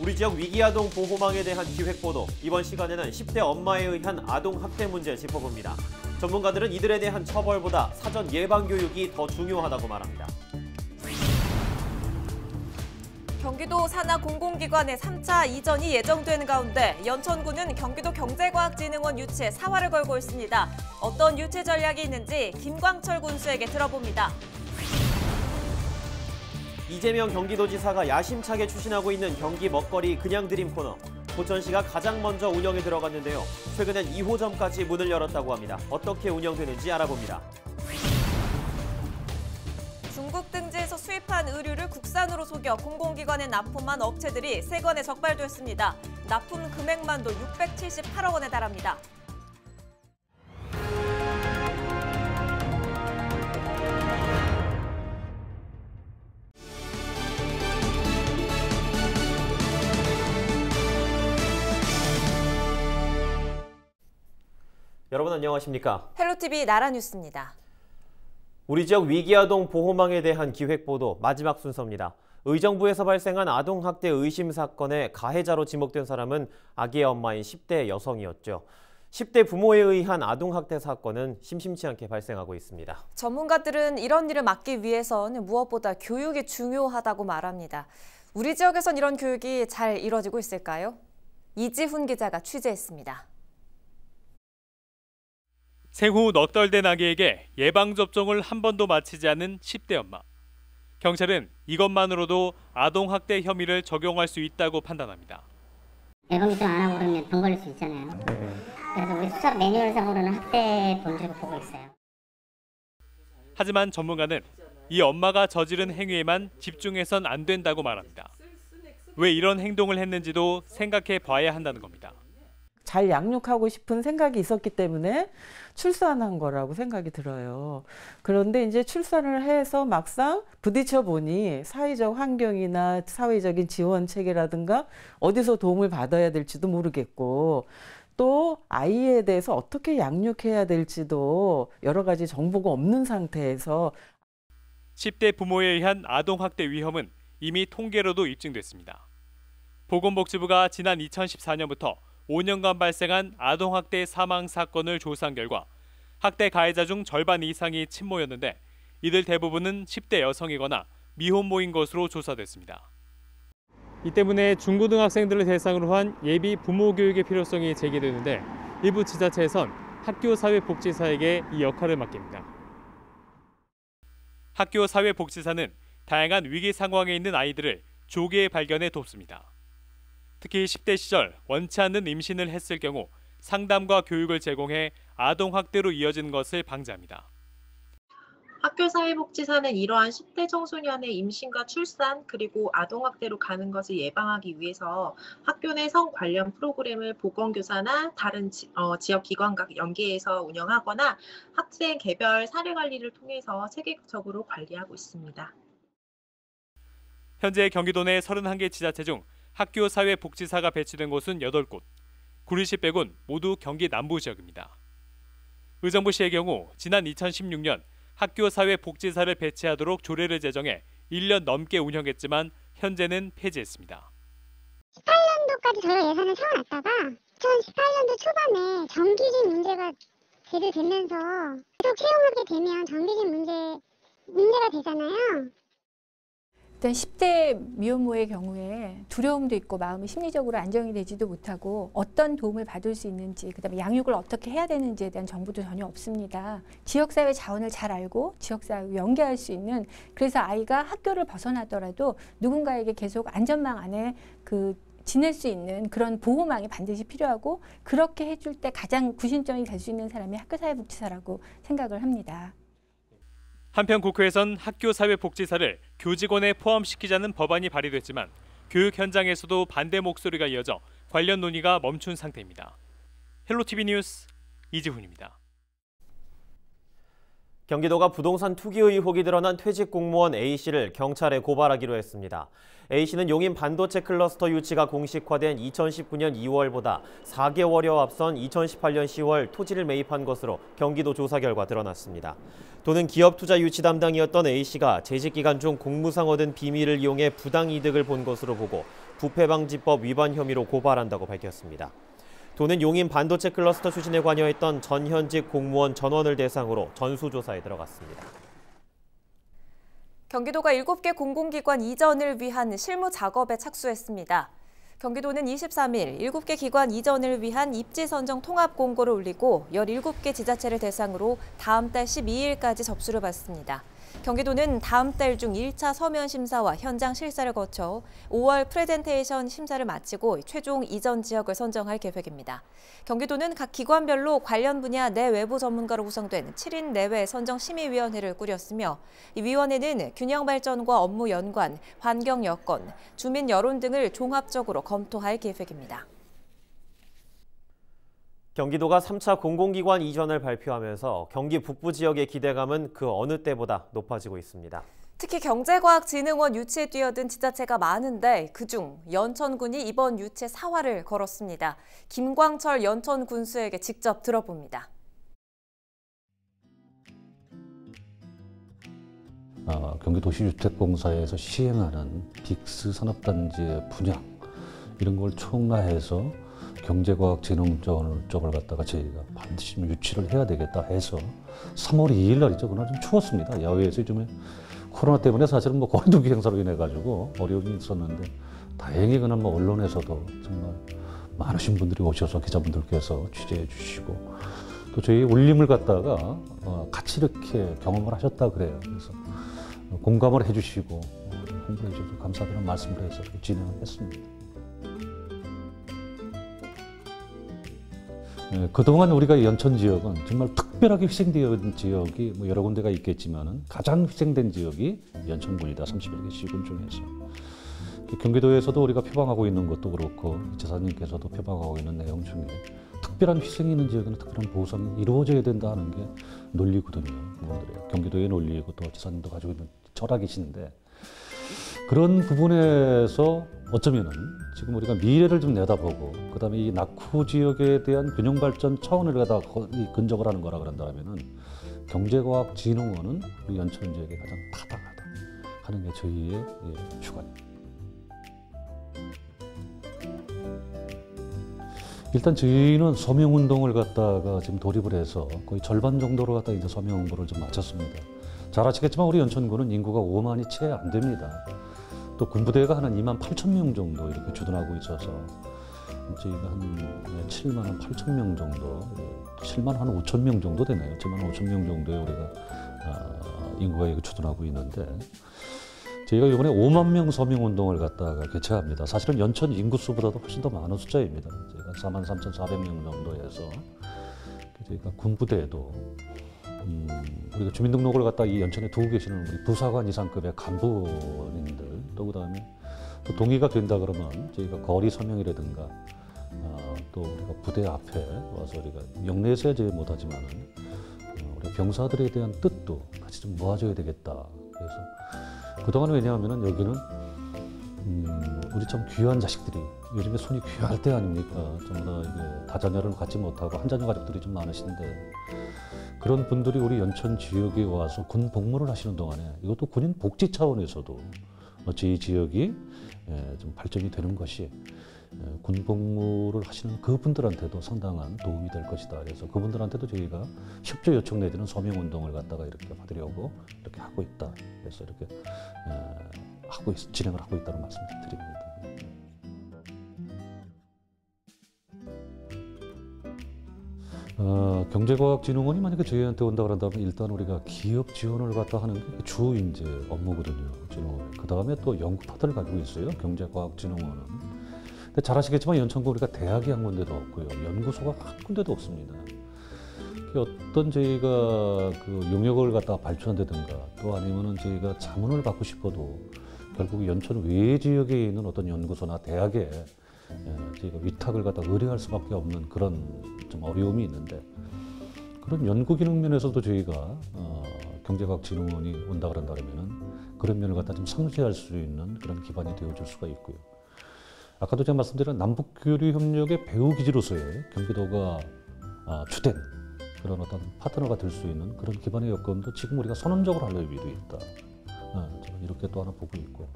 우리 지역 위기아동 보호망에 대한 기획보도, 이번 시간에는 10대 엄마에 의한 아동학대 문제 짚어봅니다. 전문가들은 이들에 대한 처벌보다 사전 예방교육이 더 중요하다고 말합니다. 경기도 산하 공공기관의 3차 이전이 예정되는 가운데 연천군은 경기도 경제과학진흥원 유치에 사활을 걸고 있습니다. 어떤 유치 전략이 있는지 김광철 군수에게 들어봅니다. 이재명 경기도지사가 야심차게 추진하고 있는 경기 먹거리 그냥 드림 코너. 포천시가 가장 먼저 운영에 들어갔는데요. 최근엔 2호점까지 문을 열었다고 합니다. 어떻게 운영되는지 알아봅니다. 중국 등지에서 수입한 의류를 국산으로 속여 공공기관에 납품한 업체들이 3건에 적발됐습니다. 납품 금액만도 678억 원에 달합니다. 여러분 안녕하십니까? 헬로티비 나라뉴스입니다. 우리 지역 위기아동 보호망에 대한 기획보도 마지막 순서입니다. 의정부에서 발생한 아동학대 의심 사건의 가해자로 지목된 사람은 아기의 엄마인 10대 여성이었죠. 10대 부모에 의한 아동학대 사건은 심심치 않게 발생하고 있습니다. 전문가들은 이런 일을 막기 위해서는 무엇보다 교육이 중요하다고 말합니다. 우리 지역에선 이런 교육이 잘 이뤄지고 있을까요? 이지훈 기자가 취재했습니다. 생후 넋덜된 아기에게 예방접종을 한 번도 마치지 않은 10대 엄마. 경찰은 이것만으로도 아동학대 혐의를 적용할 수 있다고 판단합니다. 예방접종 안 하고 그러면 병 걸릴 수 있잖아요. 그래서 우리 수사 매뉴얼상으로는 학대 범죄로 보고 있어요. 하지만 전문가는 이 엄마가 저지른 행위에만 집중해선 안 된다고 말합니다. 왜 이런 행동을 했는지도 생각해 봐야 한다는 겁니다. 잘 양육하고 싶은 생각이 있었기 때문에 출산한 거라고 생각이 들어요. 그런데 이제 출산을 해서 막상 부딪혀 보니 사회적 환경이나 사회적인 지원 체계라든가 어디서 도움을 받아야 될지도 모르겠고 또 아이에 대해서 어떻게 양육해야 될지도 여러 가지 정보가 없는 상태에서 10대 부모에 의한 아동학대 위험은 이미 통계로도 입증됐습니다. 보건복지부가 지난 2014년부터 5년간 발생한 아동학대 사망 사건을 조사한 결과 학대 가해자 중 절반 이상이 친모였는데 이들 대부분은 10대 여성이거나 미혼모인 것으로 조사됐습니다. 이 때문에 중고등학생들을 대상으로 한 예비 부모 교육의 필요성이 제기되는데 일부 지자체에선 학교사회복지사에게 이 역할을 맡깁니다. 학교사회복지사는 다양한 위기 상황에 있는 아이들을 조기에 발견해 돕습니다. 특히 10대 시절 원치 않는 임신을 했을 경우 상담과 교육을 제공해 아동학대로 이어지는 것을 방지합니다. 학교사회복지사는 이러한 10대 청소년의 임신과 출산 그리고 아동학대로 가는 것을 예방하기 위해서 학교 내 성 관련 프로그램을 보건교사나 다른 지역기관과 연계해서 운영하거나 학생 개별 사례관리를 통해서 체계적으로 관리하고 있습니다. 현재 경기도 내 31개 지자체 중 학교사회복지사가 배치된 곳은 8곳, 구리시 빼곤 모두 경기 남부 지역입니다. 의정부시의 경우 지난 2016년 학교사회복지사를 배치하도록 조례를 제정해 1년 넘게 운영했지만 현재는 폐지했습니다. 18년도까지 저희가 예산을 세워놨다가 2018년도 초반에 정규직 문제가 제기되면서 계속 채용하게 되면 정규직 문제가 되잖아요. 일단 10대 미혼모의 경우에 두려움도 있고 마음이 심리적으로 안정이 되지도 못하고 어떤 도움을 받을 수 있는지 그다음에 양육을 어떻게 해야 되는지에 대한 정보도 전혀 없습니다. 지역사회 자원을 잘 알고 지역사회와 연계할 수 있는 그래서 아이가 학교를 벗어나더라도 누군가에게 계속 안전망 안에 지낼 수 있는 그런 보호망이 반드시 필요하고 그렇게 해줄 때 가장 구심점이 될 수 있는 사람이 학교사회복지사라고 생각을 합니다. 한편 국회에선 학교사회복지사를 교직원에 포함시키자는 법안이 발의됐지만 교육 현장에서도 반대 목소리가 이어져 관련 논의가 멈춘 상태입니다. 헬로티비 뉴스 이지훈입니다. 경기도가 부동산 투기 의혹이 드러난 퇴직 공무원 A씨를 경찰에 고발하기로 했습니다. A씨는 용인 반도체 클러스터 유치가 공식화된 2019년 2월보다 4개월여 앞선 2018년 10월 토지를 매입한 것으로 경기도 조사 결과 드러났습니다. 또는 기업 투자 유치 담당이었던 A씨가 재직 기간 중 공무상 얻은 비밀을 이용해 부당 이득을 본 것으로 보고 부패방지법 위반 혐의로 고발한다고 밝혔습니다. 도는 용인 반도체 클러스터 추진에 관여했던 전현직 공무원 전원을 대상으로 전수조사에 들어갔습니다. 경기도가 7개 공공기관 이전을 위한 실무 작업에 착수했습니다. 경기도는 23일 7개 기관 이전을 위한 입지 선정 통합 공고를 올리고 17개 지자체를 대상으로 다음 달 12일까지 접수를 받습니다. 경기도는 다음 달 중 1차 서면 심사와 현장 실사를 거쳐 5월 프레젠테이션 심사를 마치고 최종 이전 지역을 선정할 계획입니다. 경기도는 각 기관별로 관련 분야 내외부 전문가로 구성된 7인 내외 선정심의위원회를 꾸렸으며 이 위원회는 균형 발전과 업무 연관, 환경 여건, 주민 여론 등을 종합적으로 검토할 계획입니다. 경기도가 3차 공공기관 이전을 발표하면서 경기 북부 지역의 기대감은 그 어느 때보다 높아지고 있습니다. 특히 경제과학진흥원 유치에 뛰어든 지자체가 많은데 그중 연천군이 이번 유치에 사활을 걸었습니다. 김광철 연천군수에게 직접 들어봅니다. 경기도시주택공사에서 시행하는 빅스 산업단지의 분양 이런 걸 총괄해서 경제과학진흥원 쪽을 갖다가 저희가 반드시 유치를 해야 되겠다 해서 3월 2일 날이죠. 그날 좀 추웠습니다. 야외에서 요즘에 코로나 때문에 사실은 거리두기 행사로 인해 가지고 어려움이 있었는데 다행히 그날 언론에서도 정말 많으신 분들이 오셔서 기자분들께서 취재해 주시고 또 저희 울림을 갖다가 같이 이렇게 경험을 하셨다 그래요. 그래서 공감을 해주시고 홍보해 주셔서 감사드리는 말씀을 해서 진행을 했습니다. 그동안 우리가 연천 지역은 정말 특별하게 희생되어 지역이 여러 군데가 있겠지만은 가장 희생된 지역이 연천군이다. 31개 시군 중에서. 경기도에서도 우리가 표방하고 있는 것도 그렇고 지사님께서도 표방하고 있는 내용 중에 특별한 희생이 있는 지역에는 특별한 보상이 이루어져야 된다 하는 게 논리거든요. 경기도의 논리이고 또 지사님도 가지고 있는 철학이신데 그런 부분에서 어쩌면은 지금 우리가 미래를 좀 내다보고 그다음에 이 낙후 지역에 대한 균형 발전 차원을 갖다 근접을 하는 거라 그런다면은 경제과학진흥원은 우리 연천 지역에 가장 타당하다 하는 게 저희의 주관입니다. 일단 저희는 서명 운동을 갖다가 지금 돌입을 해서 거의 절반 정도로 갖다 이제 서명 홍보를 좀 마쳤습니다. 잘 아시겠지만 우리 연천군은 인구가 5만이 채 안 됩니다. 또 군부대가 한 2만 8천 명 정도 이렇게 주둔하고 있어서 저희가 한 7만 8천 명 정도, 7만 한 5천 명 정도 되네요. 7만 5천 명 정도의 우리가 인구가 주둔하고 있는데 저희가 이번에 5만 명 서명 운동을 갖다가 개최합니다. 사실은 연천 인구수보다도 훨씬 더 많은 숫자입니다. 저희가 4만 3,400명 정도에서 저희가 군부대에도 우리가 주민등록을 갖다 이 연천에 두고 계시는 우리 부사관 이상급의 간부님들 또 그다음에 또 동의가 된다 그러면 저희가 거리 서명이라든가 또 우리가 부대 앞에 와서 우리가 영내에서 저희 못하지만은 우리 병사들에 대한 뜻도 같이 좀 모아줘야 되겠다. 그래서 그동안 왜냐하면은 여기는 우리 참 귀한 자식들이 요즘에 손이 귀할 때 아닙니까? 전부 다 이게 다자녀를 갖지 못하고 한 자녀 가족들이 좀 많으신데 그런 분들이 우리 연천 지역에 와서 군 복무를 하시는 동안에 이것도 군인 복지 차원에서도 저희 지역이 좀 발전이 되는 것이 군 복무를 하시는 그분들한테도 상당한 도움이 될 것이다. 그래서 그분들한테도 저희가 협조 요청 내지는 서명 운동을 갖다가 이렇게 받으려고 이렇게 하고 있다. 그래서 이렇게 진행을 하고 있다는 말씀을 드립니다. 경제과학진흥원이 만약에 저희한테 온다 그런다면 일단 우리가 기업 지원을 갖다 하는 게 주 이제 업무거든요. 진흥원. 그 다음에 또 연구 파트를 가지고 있어요. 경제과학진흥원은. 근데 잘 아시겠지만 연천구 우리가 대학이 한 군데도 없고요. 연구소가 한 군데도 없습니다. 어떤 저희가 그 용역을 갖다가 발주한다든가 또 아니면은 저희가 자문을 받고 싶어도 결국 연천 외 지역에 있는 어떤 연구소나 대학에 저희가 위탁을 갖다 의뢰할 수밖에 없는 그런 좀 어려움이 있는데 그런 연구 기능 면에서도 저희가 경제과학진흥원이 온다 그런다면은 그런 면을 갖다 좀 상쇄할 수 있는 그런 기반이 되어줄 수가 있고요. 아까도 제가 말씀드린 남북교류 협력의 배후 기지로서의 경기도가 주된 그런 어떤 파트너가 될 수 있는 그런 기반의 여건도 지금 우리가 선언적으로 할 여유도 있다. 저는 이렇게 또 하나 보고 있고,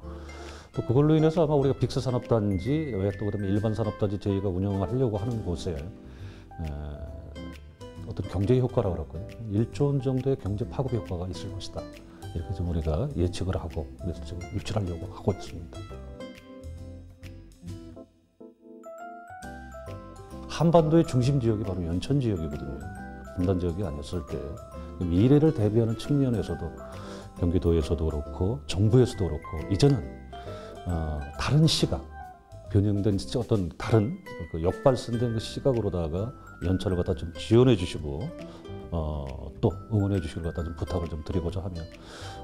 또 그걸로 인해서 아마 우리가 빅스 산업단지 외에 또 그다음에 일반 산업단지 저희가 운영을 하려고 하는 곳에 어떤 경제 효과라고 그럴까요? 1조 원 정도의 경제 파급 효과가 있을 것이다. 이렇게 좀 우리가 예측을 하고 그래서 지금 유출하려고 하고 있습니다. 한반도의 중심 지역이 바로 연천 지역이거든요. 분단 지역이 아니었을 때 미래를 대비하는 측면에서도 경기도에서도 그렇고 정부에서도 그렇고 이제는 다른 시각, 변형된 어떤 다른 그 역발선된 그 시각으로다가 연차를 갖다 좀 지원해 주시고 또 응원해 주시길 갖다 좀 부탁을 좀 드리고자 하며,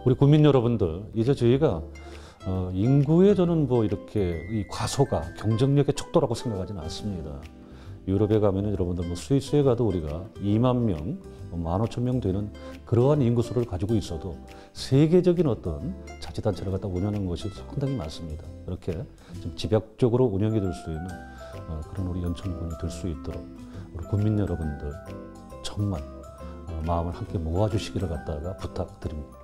우리 국민 여러분들, 이제 저희가 인구의 저는 뭐 이렇게 이 과소가 경쟁력의 척도라고 생각하지는 않습니다. 유럽에 가면은 여러분들 뭐 스위스에 가도 우리가 2만 명, 15,000명 되는 그러한 인구수를 가지고 있어도 세계적인 어떤 자치단체를 갖다 운영하는 것이 상당히 많습니다. 그렇게 좀 집약적으로 운영이 될 수 있는 그런 우리 연천군이 될 수 있도록 우리 국민 여러분들 정말 마음을 함께 모아주시기를 갖다가 부탁드립니다.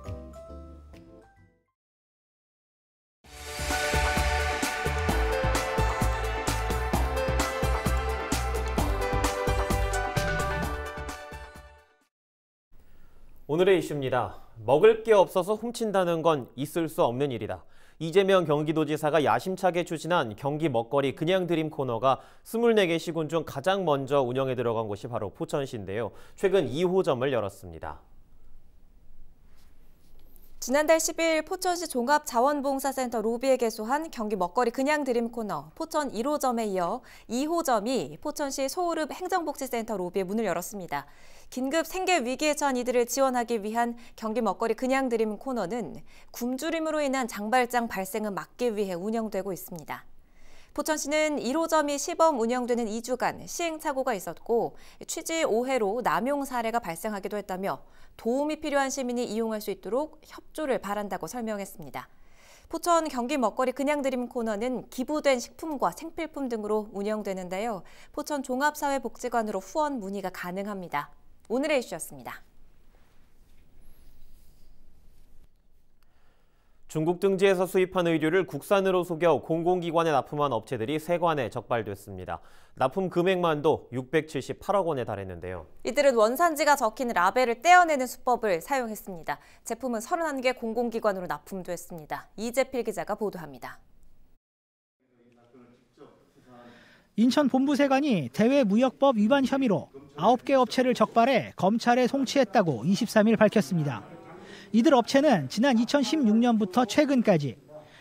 오늘의 이슈입니다. 먹을 게 없어서 훔친다는 건 있을 수 없는 일이다. 이재명 경기도지사가 야심차게 추진한 경기 먹거리 그냥 드림 코너가 24개 시군 중 가장 먼저 운영에 들어간 곳이 바로 포천시인데요. 최근 2호점을 열었습니다. 지난달 10일 포천시 종합자원봉사센터 로비에 개소한 경기 먹거리 그냥 드림 코너 포천 1호점에 이어 2호점이 포천시 소우릅 행정복지센터 로비에 문을 열었습니다. 긴급 생계 위기에 처한 이들을 지원하기 위한 경기 먹거리 그냥 드림 코너는 굶주림으로 인한 장발장 발생을 막기 위해 운영되고 있습니다. 포천시는 1호점이 시범 운영되는 2주간 시행착오가 있었고 취지 오해로 남용 사례가 발생하기도 했다며 도움이 필요한 시민이 이용할 수 있도록 협조를 바란다고 설명했습니다. 포천 경기 먹거리 그냥 드림 코너는 기부된 식품과 생필품 등으로 운영되는데요. 포천 종합사회복지관으로 후원 문의가 가능합니다. 오늘의 이슈였습니다. 중국 등지에서 수입한 의류를 국산으로 속여 공공기관에 납품한 업체들이 세관에 적발됐습니다. 납품 금액만도 678억 원에 달했는데요. 이들은 원산지가 적힌 라벨을 떼어내는 수법을 사용했습니다. 제품은 31개 공공기관으로 납품됐습니다. 이재필 기자가 보도합니다. 인천 본부세관이 대외무역법 위반 혐의로 9개 업체를 적발해 검찰에 송치했다고 23일 밝혔습니다. 이들 업체는 지난 2016년부터 최근까지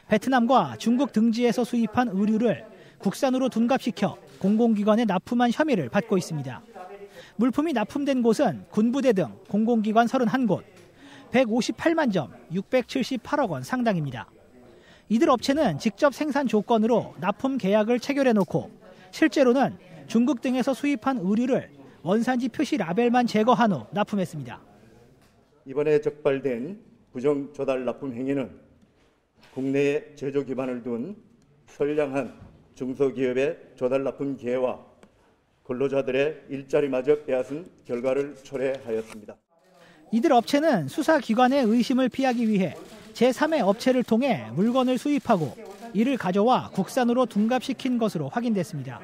베트남과 중국 등지에서 수입한 의류를 국산으로 둔갑시켜 공공기관에 납품한 혐의를 받고 있습니다. 물품이 납품된 곳은 군부대 등 공공기관 31곳, 158만 점, 678억 원 상당입니다. 이들 업체는 직접 생산 조건으로 납품 계약을 체결해놓고 실제로는 중국 등에서 수입한 의류를 원산지 표시 라벨만 제거한 후 납품했습니다. 이번에 적발된 부정 조달 납품 행위는 국내에 제조 기반을 둔 선량한 중소기업의 조달 납품 기회와 근로자들의 일자리마저 빼앗은 결과를 초래하였습니다. 이들 업체는 수사기관의 의심을 피하기 위해 제3의 업체를 통해 물건을 수입하고 이를 가져와 국산으로 둔갑시킨 것으로 확인됐습니다.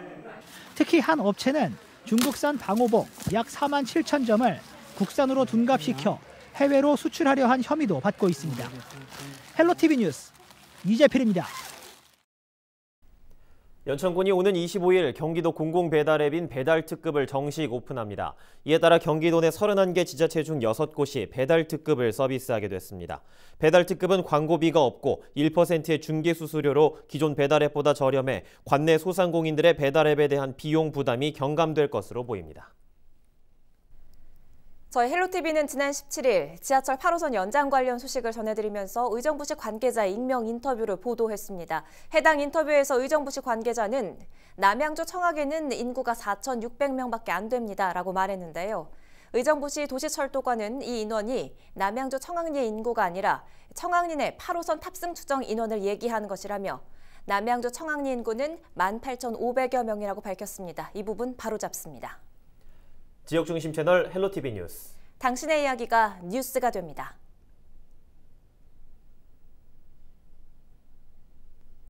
특히 한 업체는 중국산 방호복 약 4만 7천 점을 국산으로 둔갑시켜 해외로 수출하려 한 혐의도 받고 있습니다. 헬로티비 뉴스 이재필입니다. 연천군이 오는 25일 경기도 공공배달앱인 배달특급을 정식 오픈합니다. 이에 따라 경기도 내 31개 지자체 중 6곳이 배달특급을 서비스하게 됐습니다. 배달특급은 광고비가 없고 1%의 중개수수료로 기존 배달앱보다 저렴해 관내 소상공인들의 배달앱에 대한 비용 부담이 경감될 것으로 보입니다. 저희 헬로티비는 지난 17일 지하철 8호선 연장 관련 소식을 전해드리면서 의정부시 관계자의 익명 인터뷰를 보도했습니다. 해당 인터뷰에서 의정부시 관계자는 남양주 청하계는 인구가 4,600명밖에 안 됩니다 라고 말했는데요. 의정부시 도시철도과는 이 인원이 남양주 청학리의 인구가 아니라 청학리 내 8호선 탑승 추정 인원을 얘기한 것이라며 남양주 청학리 인구는 18,500여 명이라고 밝혔습니다. 이 부분 바로잡습니다. 지역 중심 채널 헬로티비 뉴스. 당신의 이야기가 뉴스가 됩니다.